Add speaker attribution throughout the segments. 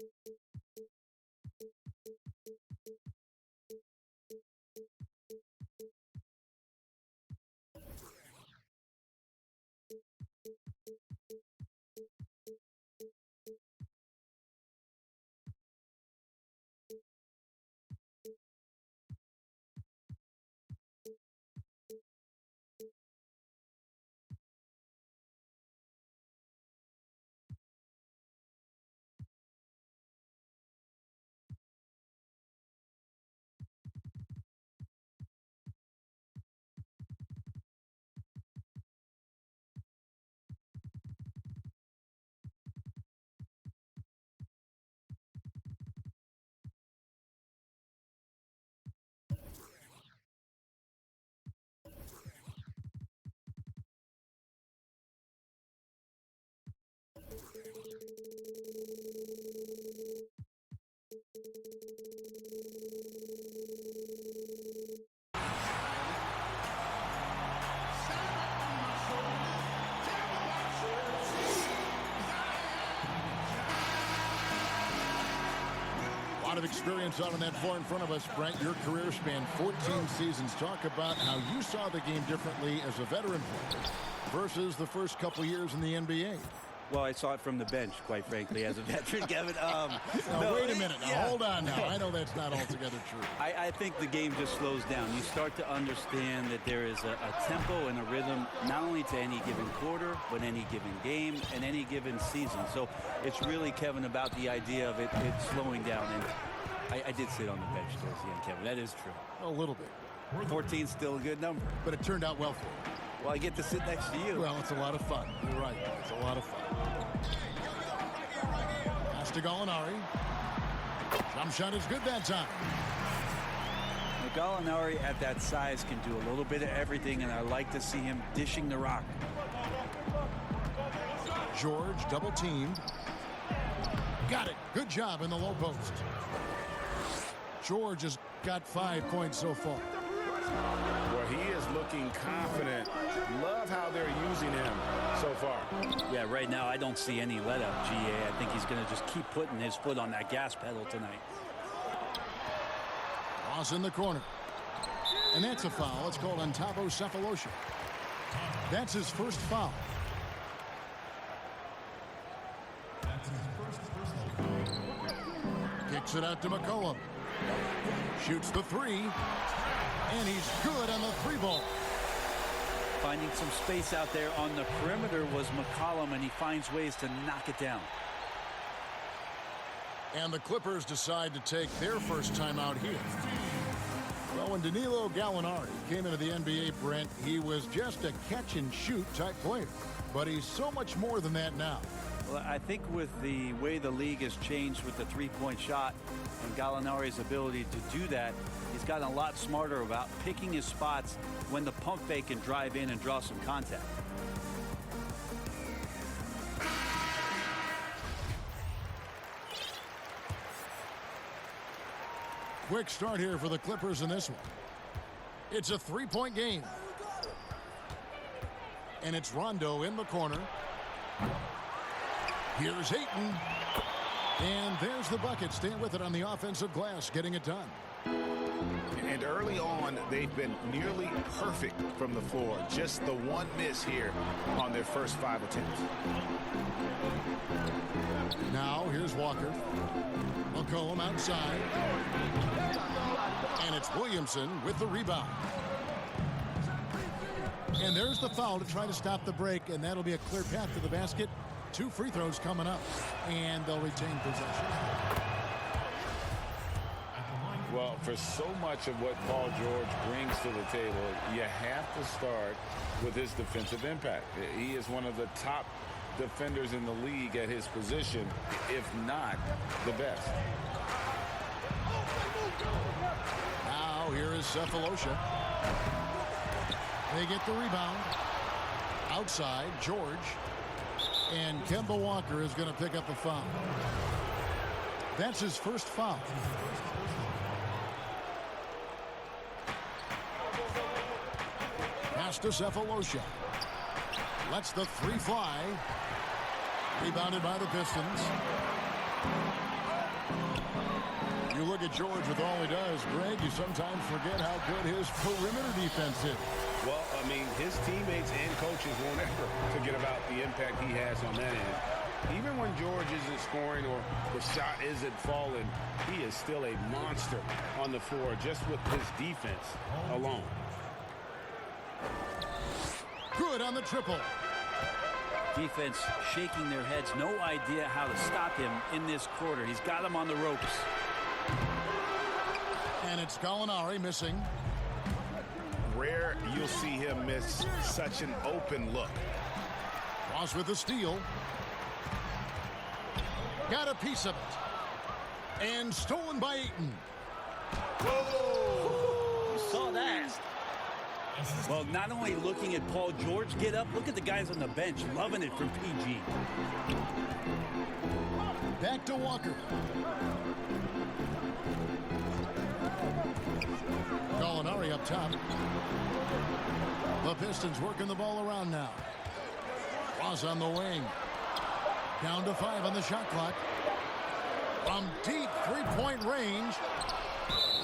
Speaker 1: A lot of experience out on that floor in front of us, Brent. Your career spanned 14 seasons. Talk about how you saw the game differently as a veteran player versus the first couple years in the NBA.
Speaker 2: Well, I saw it from the bench, quite frankly, as a veteran, Kevin.
Speaker 1: Now, wait a minute. Now, hold on now. I know that's not altogether true.
Speaker 2: I think the game just slows down. You start to understand that there is a tempo and a rhythm, not only to any given quarter, but any given game and any given season. So it's really, Kevin, about the idea of it slowing down. And I did sit on the bench towards the end, Kevin. That is true.
Speaker 1: A little bit.
Speaker 2: 14's still a good number.
Speaker 1: But it turned out well for you.
Speaker 2: Well, I get to sit next to you.
Speaker 1: Well, it's a lot of fun. You're right. It's a lot of fun. Pass to Gallinari. Jump shot is good that time.
Speaker 2: Gallinari at that size can do a little bit of everything, and I like to see him dishing the rock.
Speaker 1: George double teamed. Got it. Good job in the low post. George has got 5 points so far.
Speaker 3: Well, he is looking confident. Love how they're using him so far.
Speaker 2: Yeah, right now I don't see any let up, GA. I think he's going to just keep putting his foot on that gas pedal tonight.
Speaker 1: Ross in the corner. And that's a foul. It's called on Cephalosha. That's his first foul. Kicks it out to McCollum. Shoots the three. And he's good on the three ball.
Speaker 2: Finding some space out there on the perimeter was McCollum, and he finds ways to knock it down.
Speaker 1: And the Clippers decide to take their first time out here. Well, when Danilo Gallinari came into the NBA, Brent, he was just a catch-and-shoot type player. But he's so much more than that now.
Speaker 2: Well, I think with the way the league has changed with the three-point shot and Gallinari's ability to do that, he's gotten a lot smarter about picking his spots when the pump fake can drive in and draw some contact.
Speaker 1: Quick start here for the Clippers in this one. It's a three-point game. And it's Rondo in the corner. Here's Hayton. And there's the bucket. Staying with it on the offensive glass, getting it done.
Speaker 3: And early on, they've been nearly perfect from the floor. Just the one miss here on their first 5 attempts.
Speaker 1: Now, here's Walker. McCollum outside. And it's Williamson with the rebound. And there's the foul to try to stop the break, and that'll be a clear path to the basket. 2 free throws coming up, and they'll retain possession.
Speaker 3: Well, for so much of what Paul George brings to the table, you have to start with his defensive impact. He is one of the top defenders in the league at his position, if not the best.
Speaker 1: Now here is Cephalosha. They get the rebound. Outside, George. And Kemba Walker is going to pick up the foul. That's his first foul. Pass to Cephalosha. Lets the three fly. Rebounded by the Pistons. You look at George with all he does, Greg, you sometimes forget how good his perimeter defense is.
Speaker 4: Well, I mean, his teammates and coaches won't ever forget about the impact he has on that end. Even when George isn't scoring or the shot isn't falling, he is still a monster on the floor just with his defense alone.
Speaker 1: Good on the triple.
Speaker 2: Defense shaking their heads. No idea how to stop him in this quarter. He's got him on the ropes.
Speaker 1: And it's Gallinari missing.
Speaker 4: Rare you'll see him miss such an open look.
Speaker 1: Ross with the steal. Got a piece of it. And stolen by Ayton.
Speaker 2: Whoa! You saw that. Well, not only looking at Paul George get up, look at the guys on the bench loving it from PG.
Speaker 1: Back to Walker. Gallinari up top. The Pistons working the ball around now. Ross on the wing. Down to 5 on the shot clock. From deep three-point range.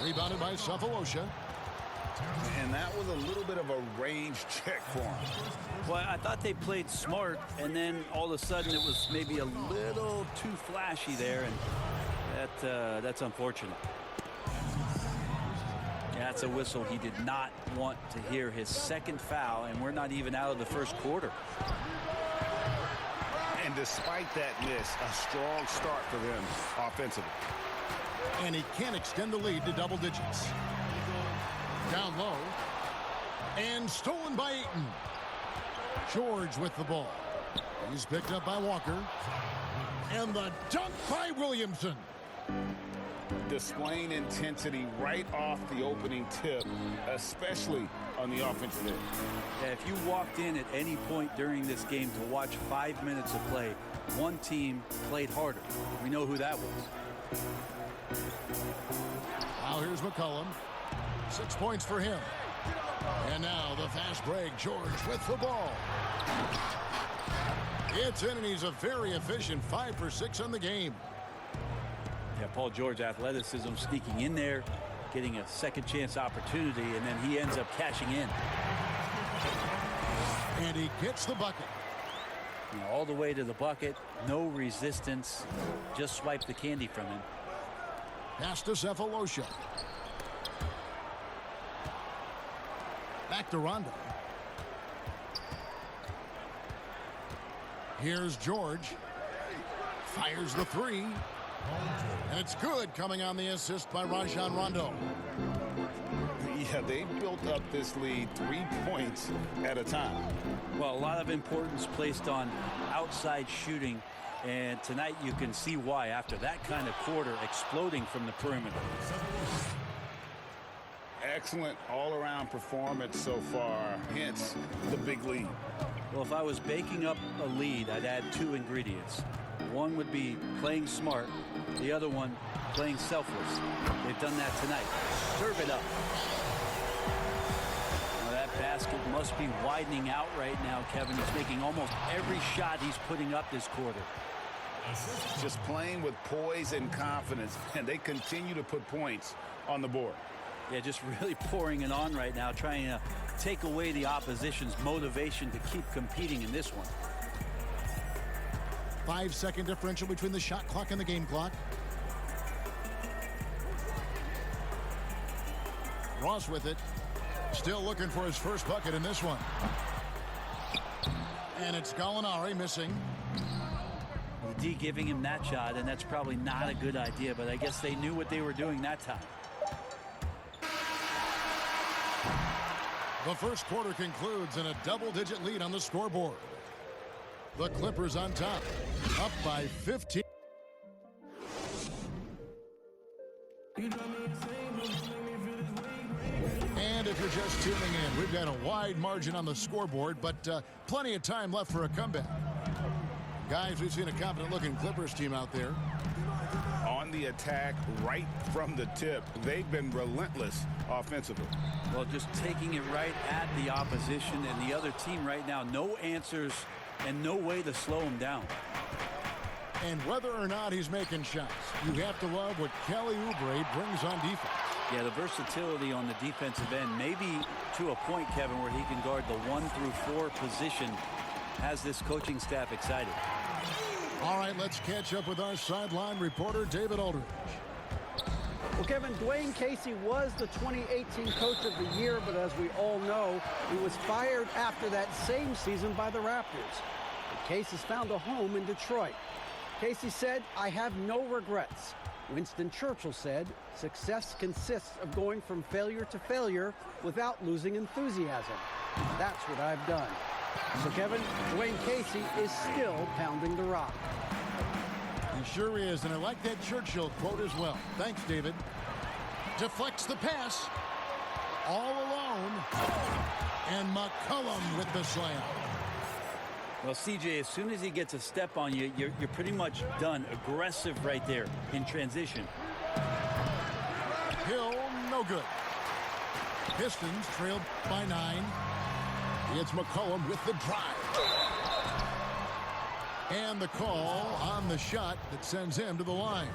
Speaker 1: Rebounded by Cephalosha.
Speaker 4: And that was a little bit of a range check for him.
Speaker 2: Well, I thought they played smart, and then all of a sudden it was maybe a little too flashy there, and that's unfortunate. Yeah, that's a whistle he did not want to hear. His second foul, and we're not even out of the first quarter.
Speaker 4: And despite that miss, a strong start for them offensively.
Speaker 1: And he can extend the lead to double digits. Down low. And stolen by Ayton. George with the ball. He's picked up by Walker. And the dunk by Williamson.
Speaker 4: Displaying intensity right off the opening tip, especially on the offensive end.
Speaker 2: Yeah, if you walked in at any point during this game to watch 5 minutes of play, one team played harder. We know who that was.
Speaker 1: Now here's McCollum. 6 points for him. And now the fast break. George with the ball. It's in, and he's a very efficient 5 for 6 on the game.
Speaker 2: Yeah, Paul George athleticism sneaking in there, getting a second chance opportunity, and then he ends up cashing in.
Speaker 1: And he gets the bucket.
Speaker 2: You know, all the way to the bucket, no resistance, just swipe the candy from him.
Speaker 1: Pass to Cephalosha. Back to Rondo. Here's George. Fires the three. And it's good, coming on the assist by Rajon Rondo.
Speaker 4: Yeah, they built up this lead 3 points at a time.
Speaker 2: Well, a lot of importance placed on outside shooting, and tonight you can see why after that kind of quarter, exploding from the perimeter.
Speaker 4: Excellent all-around performance so far, hence the big lead.
Speaker 2: Well, if I was baking up a lead, I'd add 2 ingredients. One would be playing smart, the other one playing selfless. They've done that tonight. Serve it up. Now that basket must be widening out right now, Kevin. He's making almost every shot he's putting up this quarter.
Speaker 4: Just playing with poise and confidence, and they continue to put points on the board.
Speaker 2: Yeah, just really pouring it on right now, trying to take away the opposition's motivation to keep competing in this one.
Speaker 1: 5-second differential between the shot clock and the game clock. Ross with it. Still looking for his first bucket in this one. And it's Gallinari missing.
Speaker 2: The D giving him that shot, and that's probably not a good idea, but I guess they knew what they were doing that time.
Speaker 1: The first quarter concludes in a double-digit lead on the scoreboard. The Clippers on top, up by 15. And if you're just tuning in, we've got a wide margin on the scoreboard, but plenty of time left for a comeback. Guys, we've seen a confident-looking Clippers team out there.
Speaker 4: On the attack right from the tip, they've been relentless offensively.
Speaker 2: Well, just taking it right at the opposition, and the other team right now, no answers and no way to slow them down.
Speaker 1: And whether or not he's making shots, you have to love what Kelly Oubre brings on defense.
Speaker 2: Yeah, the versatility on the defensive end, maybe to a point, Kevin, where he can guard the 1 through 4 position, has this coaching staff excited.
Speaker 1: All right, let's catch up with our sideline reporter, David Aldridge.
Speaker 5: Well, Kevin, Dwayne Casey was the 2018 Coach of the Year, but as we all know, he was fired after that same season by the Raptors. But Casey's found a home in Detroit. Casey said, "I have no regrets." Winston Churchill said, "Success consists of going from failure to failure without losing enthusiasm. That's what I've done." So, Kevin, Dwayne Casey is still pounding the rock.
Speaker 1: He sure is, and I like that Churchill quote as well. Thanks, David. Deflects the pass. All alone. And McCollum with the slam.
Speaker 2: Well, CJ, as soon as he gets a step on you, you're pretty much done. Aggressive right there in transition.
Speaker 1: Hill, no good. Pistons trailed by 9. It's McCollum with the drive. And the call on the shot that sends him to the line.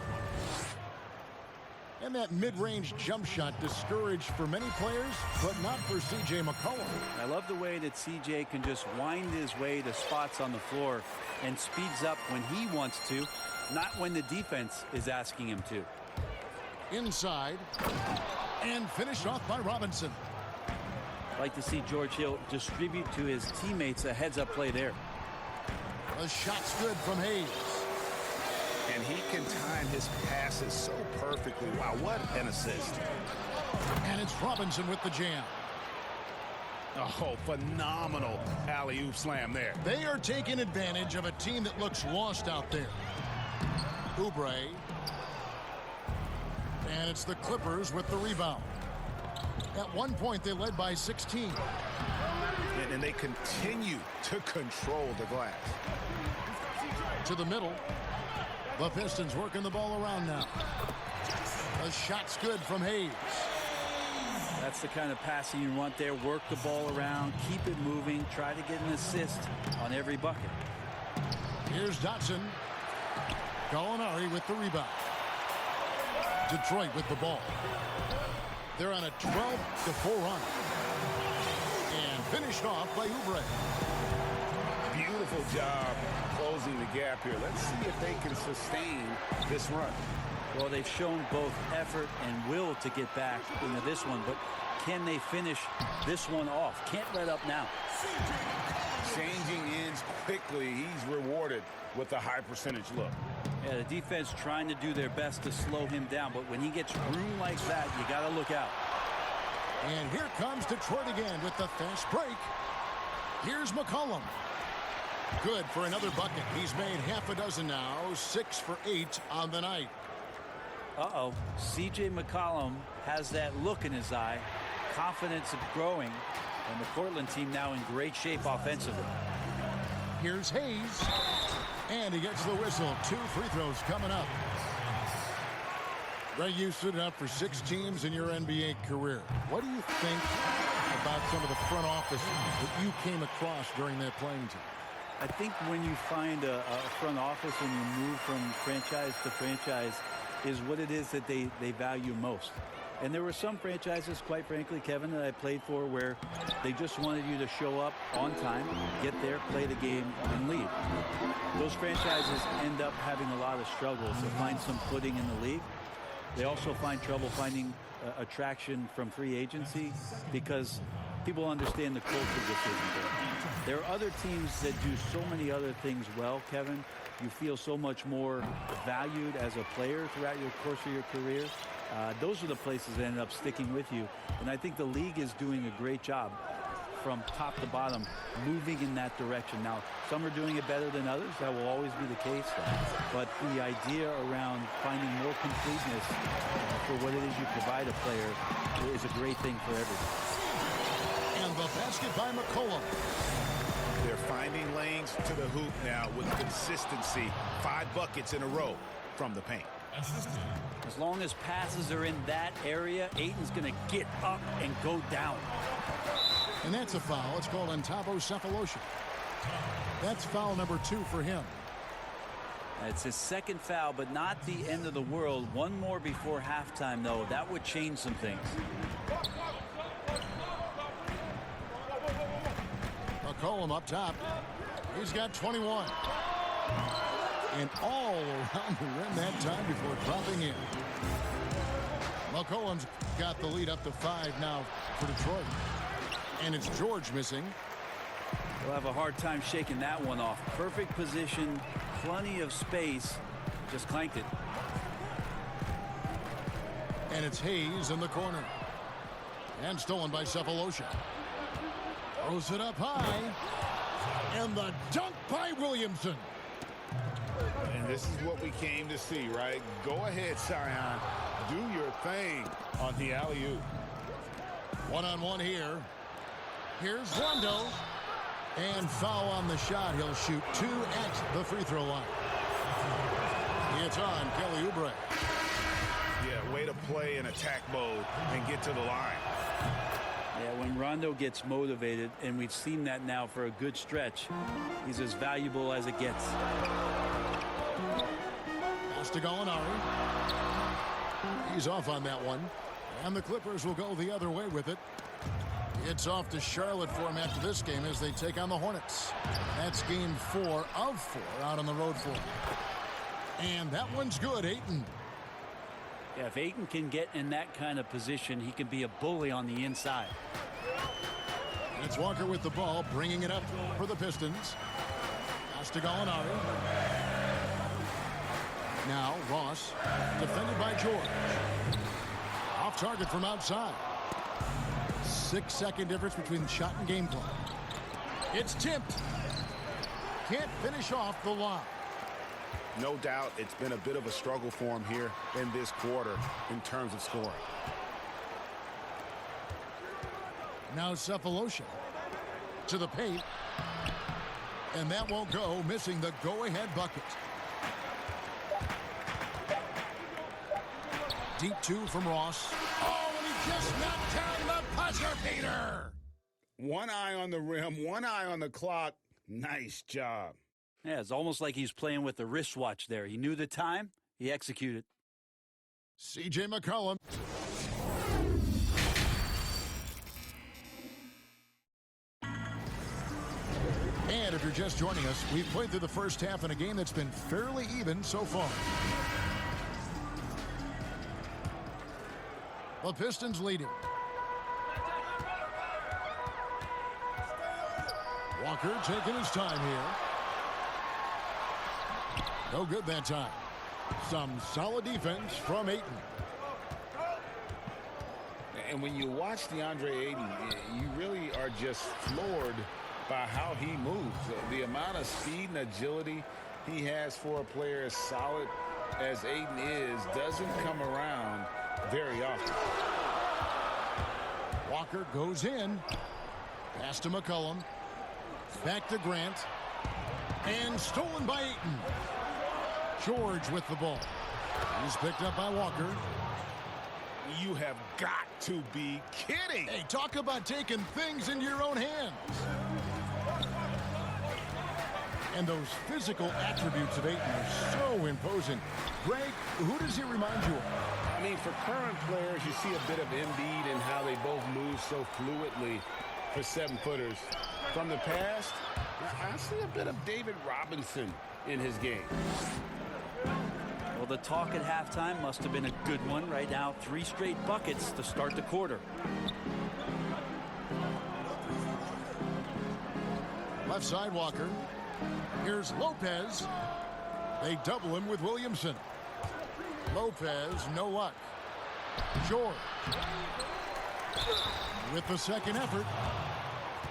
Speaker 1: And that mid-range jump shot discouraged for many players, but not for C.J. McCollum.
Speaker 2: I love the way that CJ can just wind his way to spots on the floor and speeds up when he wants to, not when the defense is asking him to.
Speaker 1: Inside, and finished off by Robinson.
Speaker 2: I'd like to see George Hill distribute to his teammates a heads-up play there.
Speaker 1: The shot's good from Hayes.
Speaker 4: And he can time his passes so perfectly. Wow, what an assist.
Speaker 1: And it's Robinson with the jam.
Speaker 4: Oh, phenomenal alley-oop slam there.
Speaker 1: They are taking advantage of a team that looks lost out there. Oubre. And it's the Clippers with the rebound. At one point, they led by 16.
Speaker 4: And they continue to control the glass.
Speaker 1: To the middle. The Pistons working the ball around now. The shot's good from Hayes.
Speaker 2: That's the kind of passing you want there. Work the ball around, keep it moving, try to get an assist on every bucket.
Speaker 1: Here's Dotson. Gallinari with the rebound. Detroit with the ball. They're on a 12-4 run. And finished off by Oubre.
Speaker 4: Beautiful job closing the gap here. Let's see if they can sustain this run.
Speaker 2: Well, they've shown both effort and will to get back into this one, but can they finish this one off? Can't let up now.
Speaker 4: Changing ends quickly. He's rewarded with a high percentage look.
Speaker 2: Yeah, the defense trying to do their best to slow him down, but when he gets room like that, you got to look out.
Speaker 1: And here comes Detroit again with the fast break. Here's McCollum. Good for another bucket. He's made half a dozen now, 6 for 8 on the night.
Speaker 2: Uh-oh. C.J. McCollum has that look in his eye. Confidence is growing. And the Portland team now in great shape offensively.
Speaker 1: Here's Hayes. And he gets the whistle. 2 free throws coming up. Greg, you stood up for 6 teams in your NBA career. What do you think about some of the front office that you came across during that playing time?
Speaker 2: I think when you find a front office, when you move from franchise to franchise, is what it is that they value most. And there were some franchises, quite frankly, Kevin, that I played for where they just wanted you to show up on time, get there, play the game, and leave. Those franchises end up having a lot of struggles to find some footing in the league. They also find trouble finding attraction from free agency because people understand the culture just isn't there. There are other teams that do so many other things well, Kevin. You feel so much more valued as a player throughout your course of your career. Those are the places that end up sticking with you. And I think the league is doing a great job from top to bottom, moving in that direction. Now, some are doing it better than others. That will always be the case. But the idea around finding more completeness for what it is you provide a player is a great thing for everybody.
Speaker 1: And the basket by McCollum.
Speaker 4: They're finding lanes to the hoop now with consistency. 5 buckets in a row from the paint.
Speaker 2: As long as passes are in that area, Ayton's going to get up and go down.
Speaker 1: And that's a foul. It's called Antabo Cephalosha. That's foul number 2 for him.
Speaker 2: It's his second foul, but not the end of the world. One more before halftime, though. That would change some things.
Speaker 1: McCollum up top. He's got 21. And all around the rim that time before dropping in. McCollum's got the lead up to 5 now for Detroit. And it's George missing.
Speaker 2: He'll have a hard time shaking that one off. Perfect position, plenty of space. Just clanked it.
Speaker 1: And it's Hayes in the corner. And stolen by Cephalosha. Throws it up high. And the dunk by Williamson.
Speaker 3: And this is what we came to see, right? Go ahead, Sion. Do your thing on the alley-oop.
Speaker 1: One-on-one here. Here's Rondo. And foul on the shot. He'll shoot 2 at the free throw line. It's on Kelly Oubre.
Speaker 3: Yeah, way to play in attack mode and get to the line.
Speaker 2: Yeah, when Rondo gets motivated, and we've seen that now for a good stretch, he's as valuable as it gets.
Speaker 1: Pass to Gallinari. He's off on that one. And the Clippers will go the other way with it. It's off to Charlotte for him after this game as they take on the Hornets. That's game 4 of 4 out on the road for him. And that one's good, Ayton.
Speaker 2: Yeah, if Ayton can get in that kind of position, he can be a bully on the inside.
Speaker 1: It's Walker with the ball, bringing it up for the Pistons. Pass to Gallinari. Now Ross, defended by George. Off target from outside. 6-second difference between shot and game clock. It's tipped. Can't finish off the line.
Speaker 4: No doubt it's been a bit of a struggle for him here in this quarter in terms of scoring.
Speaker 1: Now Cephalosha to the paint. And that won't go, missing the go-ahead bucket. Deep 2 from Ross. Oh, and he just knocked down the buzzer beater.
Speaker 4: One eye on the rim, one eye on the clock. Nice job.
Speaker 2: Yeah, it's almost like he's playing with the wristwatch there. He knew the time, he executed.
Speaker 1: C.J. McCollum. And if you're just joining us, we've played through the first half in a game that's been fairly even so far. The Pistons leading. Walker taking his time here. No good that time. Some solid defense from Ayton.
Speaker 3: And when you watch DeAndre Ayton, you really are just floored by how he moves. The amount of speed and agility he has for a player as solid as Ayton is doesn't come around very often.
Speaker 1: Walker goes in. Pass to McCollum. Back to Grant. And stolen by Ayton. George with the ball. He's picked up by Walker.
Speaker 3: You have got to be kidding.
Speaker 1: Hey, talk about taking things into your own hands. And those physical attributes of Ayton are so imposing. Greg, who does he remind you of?
Speaker 4: I mean, for current players, you see a bit of Embiid and how they both move so fluidly for 7-footers. From the past, I see a bit of David Robinson in his game.
Speaker 2: Well, the talk at halftime must have been a good one. Right now, 3 straight buckets to start the quarter.
Speaker 1: Left side, Walker. Here's Lopez. They double him with Williamson. Lopez, no luck. George. With the second effort.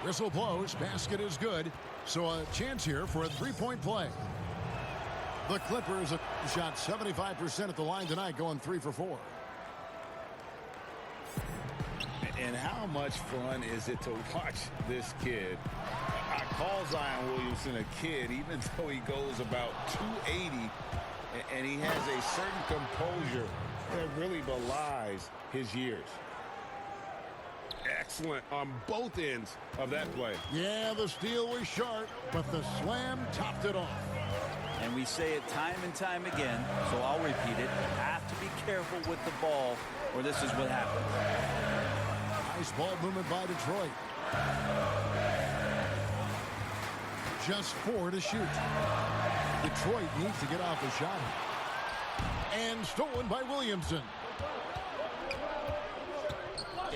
Speaker 1: Whistle blows. Basket is good. So a chance here for a 3-point play. The Clippers shot 75% at the line tonight, going 3 for 4.
Speaker 3: And how much fun is it to watch this kid? I call Zion Williamson a kid, even though he goes about 280, and he has a certain composure that really belies his years.
Speaker 4: Excellent on both ends of that play.
Speaker 1: Yeah, the steal was sharp, but the slam topped it off.
Speaker 2: And we say it time and time again, so I'll repeat it. Have to be careful with the ball, or this is what happens.
Speaker 1: Nice ball movement by Detroit. Just 4 to shoot. Detroit needs to get off a shot. And stolen by Williamson.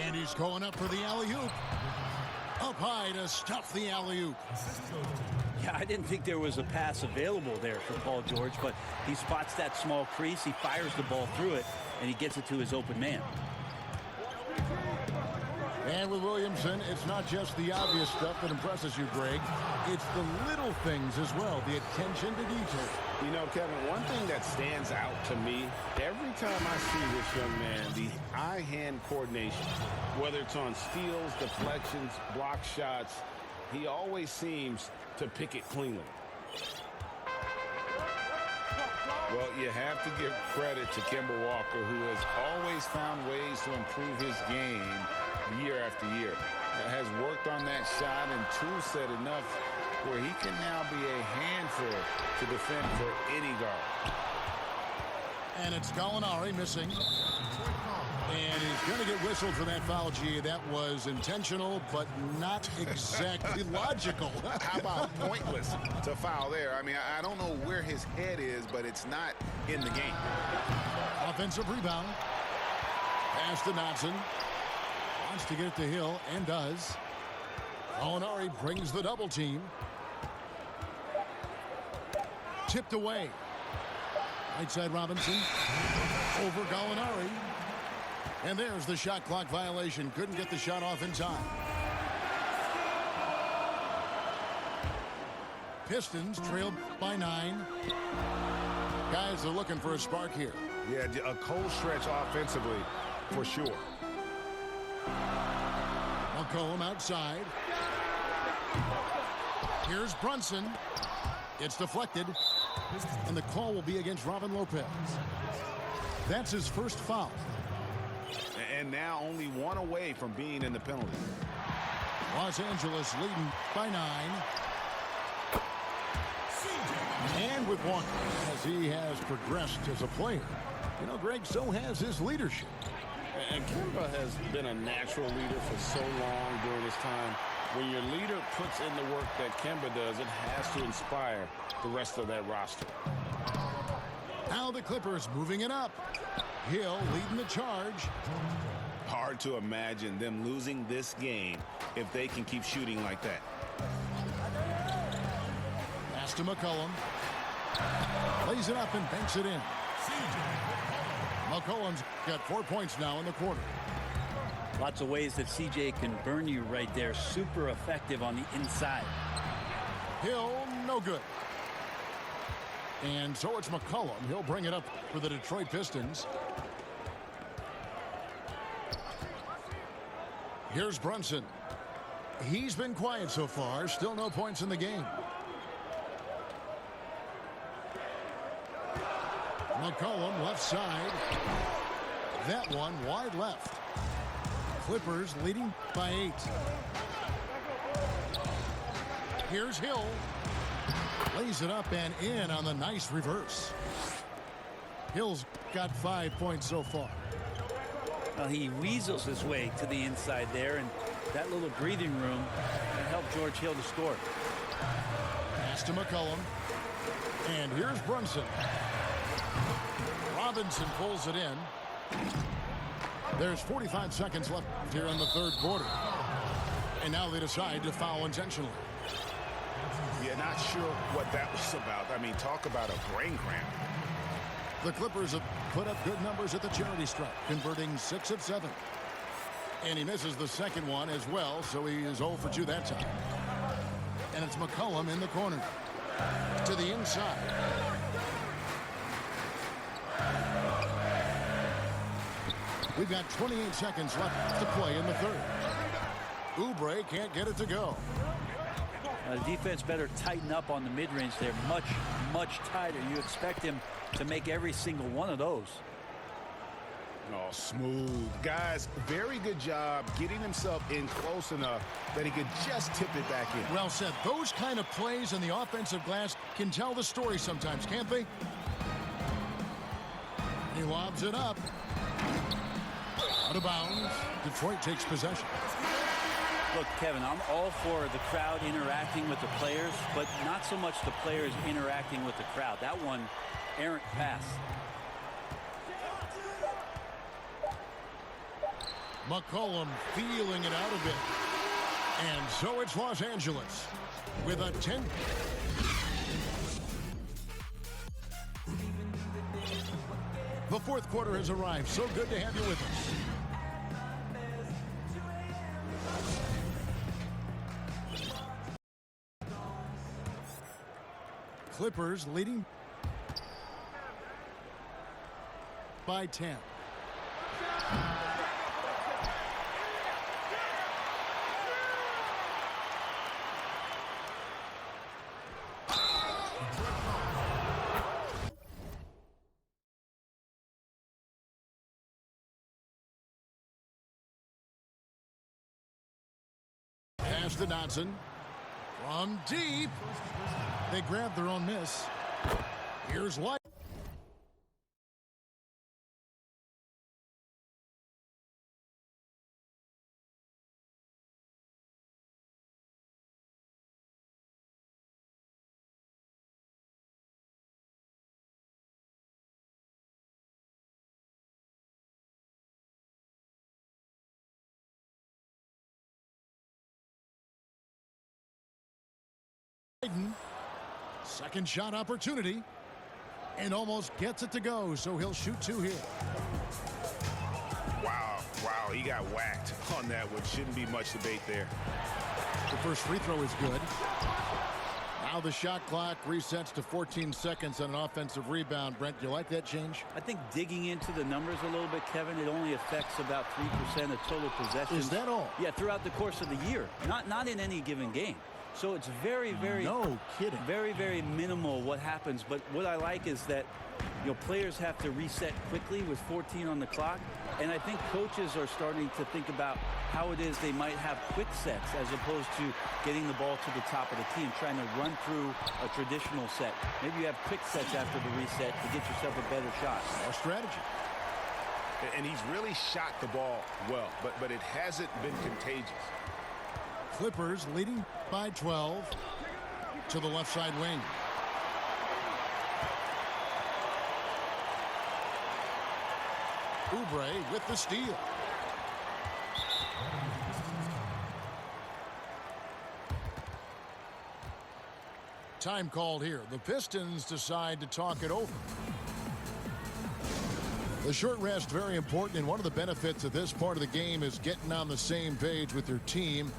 Speaker 1: And he's going up for the alley-oop. Up high to stuff the alley-oop.
Speaker 2: Yeah, I didn't think there was a pass available there for Paul George, but he spots that small crease, he fires the ball through it, and he gets it to his open man.
Speaker 1: And with Williamson, it's not just the obvious stuff that impresses you, Greg. It's the little things as well, the attention to detail.
Speaker 4: You know, Kevin, one thing that stands out to me, every time I see this young man, the eye-hand coordination, whether it's on steals, deflections, block shots, he always seems to pick it cleanly.
Speaker 3: Well, you have to give credit to Kemba Walker, who has always found ways to improve his game year after year. Has worked on that shot and tool set enough where he can now be a handful to defend for any guard.
Speaker 1: And it's Gallinari missing. And he's going to get whistled for that foul, G. That was intentional, but not exactly logical.
Speaker 6: How about pointless to foul there? I mean, I don't know where his head is, but it's not in the game.
Speaker 1: Offensive rebound. Pass to Knotson. Wants to get it to Hill, and does. Gallinari brings the double team. Tipped away. Right side Robinson. Over Gallinari. And there's the shot clock violation. Couldn't get the shot off in time. Pistons trailed by 9. Guys are looking for a spark here.
Speaker 6: Yeah, a cold stretch offensively, for sure.
Speaker 1: McCollum outside. Here's Brunson. It's deflected. And the call will be against Robin Lopez. That's his first foul.
Speaker 6: And now only 1 away from being in the penalty.
Speaker 1: Los Angeles leading by 9. And with 1, as he has progressed as a player. You know, Greg, so has his leadership.
Speaker 4: And Kemba has been a natural leader for so long during his time. When your leader puts in the work that Kemba does, it has to inspire the rest of that roster.
Speaker 1: Now the Clippers moving it up. Hill leading the charge.
Speaker 6: Hard to imagine them losing this game if they can keep shooting like that.
Speaker 1: Pass to McCollum. Lays it up and banks it in. McCollum's got 4 points now in the quarter.
Speaker 2: Lots of ways that CJ can burn you right there. Super effective on the inside.
Speaker 1: Hill, no good. And so it's McCollum. He'll bring it up for the Detroit Pistons. Here's Brunson. He's been quiet so far. Still no points in the game. McCollum left side. That one wide left. Clippers leading by 8. Here's Hill. Lays it up and in on the nice reverse. Hill's got 5 points so far.
Speaker 2: Well, he weasels his way to the inside there, and that little breathing room can help George Hill to score.
Speaker 1: Pass to McCollum. And here's Brunson. Robinson pulls it in. There's 45 seconds left here in the third quarter. And now they decide to foul intentionally.
Speaker 6: Yeah, not sure what that was about. I mean, talk about a brain cramp.
Speaker 1: The Clippers have put up good numbers at the charity stripe, converting 6 of 7. And he misses the second one as well, so he is 0 for 2 that time. And it's McCollum in the corner. To the inside. We've got 28 seconds left to play in the third. Oubre can't get it to go.
Speaker 2: The defense better tighten up on the mid-range there. Much tighter. You expect him to make every single one of those.
Speaker 4: Oh, smooth. Guys, very good job getting himself in close enough that he could just tip it back in.
Speaker 1: Well said. Those kind of plays in the offensive glass can tell the story sometimes, can't they? He lobs it up. Out of bounds. Detroit takes possession.
Speaker 2: Look, Kevin, I'm all for the crowd interacting with the players, but not so much the players interacting with the crowd. That one, errant pass.
Speaker 1: McCollum feeling it out a bit. And so it's Los Angeles with a 10. The fourth quarter has arrived. So good to have you with us. Clippers leading by 10. Pass to Dotson. From deep. They grab their own miss. Here's White. Second shot opportunity, and almost gets it to go, so he'll shoot two here.
Speaker 4: Wow, he got whacked on that one. Shouldn't be much debate there.
Speaker 1: The first free throw is good. Now the shot clock resets to 14 seconds on an offensive rebound. Brent, do you like that change?
Speaker 2: I think digging into the numbers a little bit, Kevin, it only affects about 3% of total possessions.
Speaker 1: Is that all?
Speaker 2: Yeah, throughout the course of the year, not in any given game. So it's very,
Speaker 1: no kidding.
Speaker 2: Very minimal what happens. But what I like is that, you know, players have to reset quickly with 14 on the clock. And I think coaches are starting to think about how it is they might have quick sets as opposed to getting the ball to the top of the key and trying to run through a traditional set. Maybe you have quick sets after the reset to get yourself a better shot.
Speaker 1: Our strategy.
Speaker 4: And he's really shot the ball well, but it hasn't been contagious.
Speaker 1: Clippers leading by 12 to the left side wing. Oubre with the steal. Time called here. The Pistons decide to talk it over. The short rest very important, and one of the benefits of this part of the game is getting on the same page with your team.